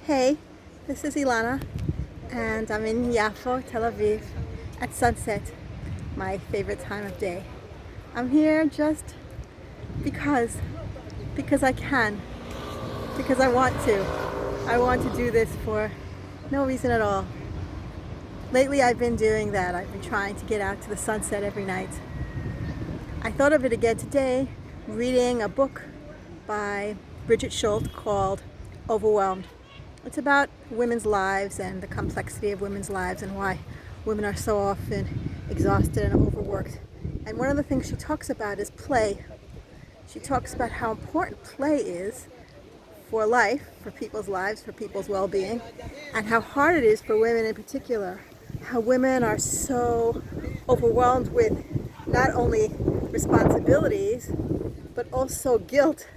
Hey, this is Elana, and I'm in Yafo, Tel Aviv, at sunset, my favorite time of day. I'm here just because, because I can, because I want to. I want to do this for no reason at all. Lately I've been doing that. I've been trying to get out to the sunset every night. I thought of it again today, reading a book by Brigid Schulte called Overwhelmed. It's about women's lives and the complexity of women's lives and why women are so often exhausted and overworked. And one of the things she talks about is play. She talks about how important play is for life, for people's lives, for people's well-being, and how hard it is for women in particular. How women are so overwhelmed with not only responsibilities, but also guilt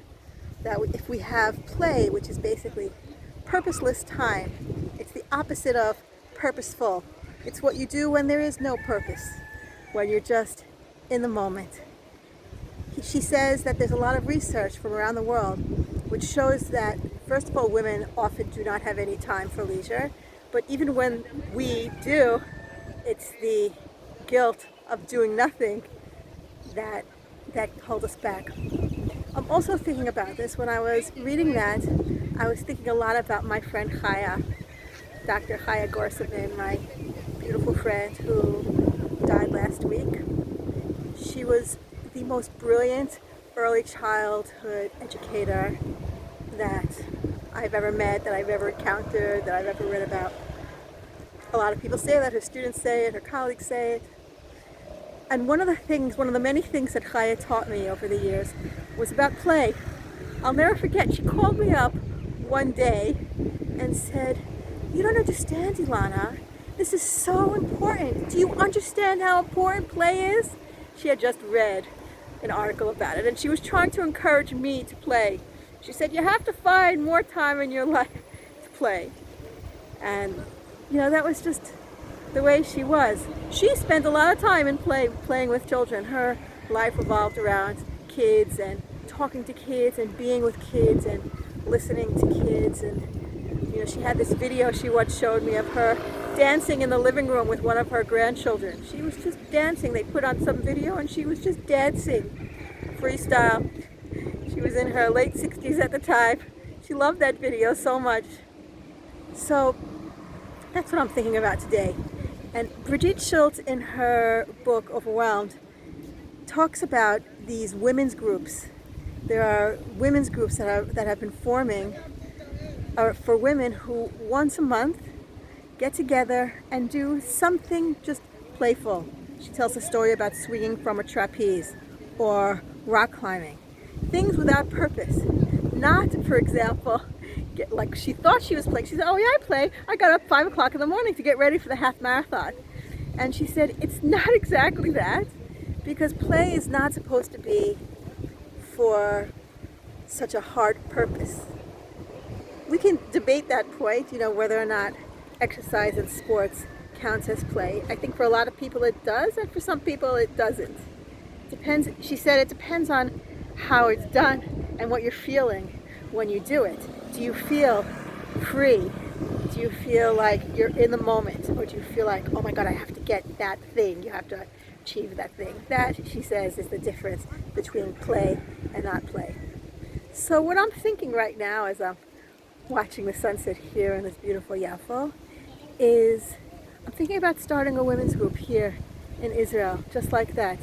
that if we have play, which is basically purposeless time, it's the opposite of purposeful. It's what you do when there is no purpose, when you're just in the moment. She says that there's a lot of research from around the world which shows that, first of all, women often do not have any time for leisure, but even when we do, it's the guilt of doing nothing that holds us back. I'm also thinking about this. When I was reading that, I was thinking a lot about my friend Chaya, Dr. Chaya Gorsetman, my beautiful friend who died last week. She was the most brilliant early childhood educator that I've ever met, that I've ever encountered, that I've ever read about. A lot of people say that, her students say it, her colleagues say it. And one of the many things that Chaya taught me over the years was about play. I'll never forget, she called me up one day and said, "You don't understand, Elana. This is so important. Do you understand how important play is?" She had just read an article about it, and she was trying to encourage me to play. She said, "You have to find more time in your life to play." And, that was just the way she was. She spent a lot of time in playing with children. Her life revolved around kids and talking to kids and being with kids and listening to kids. And she had this video she once showed me of her dancing in the living room with one of her grandchildren. She was just dancing. They put on some video and she was just dancing freestyle. She was in her late 60s at the time. She loved that video so much. So that's what I'm thinking about today. And Brigid Schulte, in her book Overwhelmed, talks about these women's groups. There are women's groups that have been forming for women who once a month get together and do something just playful. She tells a story about swinging from a trapeze or rock climbing. Things without purpose. Not, for example, like she thought she was playing. She said, "Oh yeah, I play. I got up 5 o'clock in the morning to get ready for the half marathon." And she said, it's not exactly that, because play is not supposed to be for such a hard purpose. We can debate that point, whether or not exercise and sports counts as play. I think for a lot of people it does, and for some people it doesn't. Depends. She said it depends on how it's done and what you're feeling when you do it. Do you feel free? Do you feel like you're in the moment? Or do you feel like, oh my God, I have to get that thing. You have to achieve that thing. That, she says, is the difference between play and not play. So what I'm thinking right now as I'm watching the sunset here in this beautiful Yafo is I'm thinking about starting a women's group here in Israel, just like that.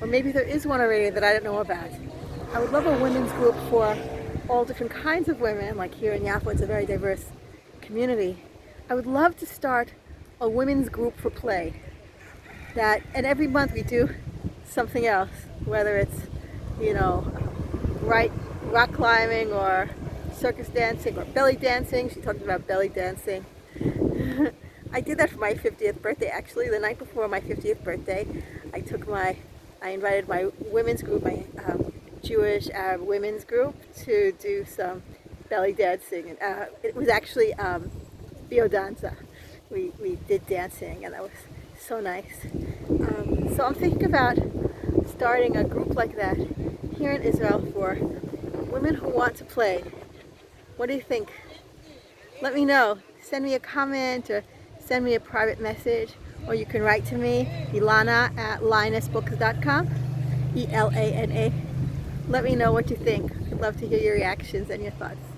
Or maybe there is one already that I don't know about. I would love a women's group for all different kinds of women, like here in Yafo, it's a very diverse community. I would love to start a women's group for play. And every month we do something else, whether it's, rock climbing or circus dancing or belly dancing. She talked about belly dancing. I did that for my 50th birthday, actually. The night before my 50th birthday, I invited my women's group, my Jewish Arab women's group, to do some belly dancing. And it was actually biodanza. We did dancing, and that was so nice. So I'm thinking about starting a group like that here in Israel for women who want to play. What do you think? let me know. Send me a comment or send me a private message, or you can write to me, Elana at linusbooks.com, ELANA. Let me know what you think. I'd love to hear your reactions and your thoughts.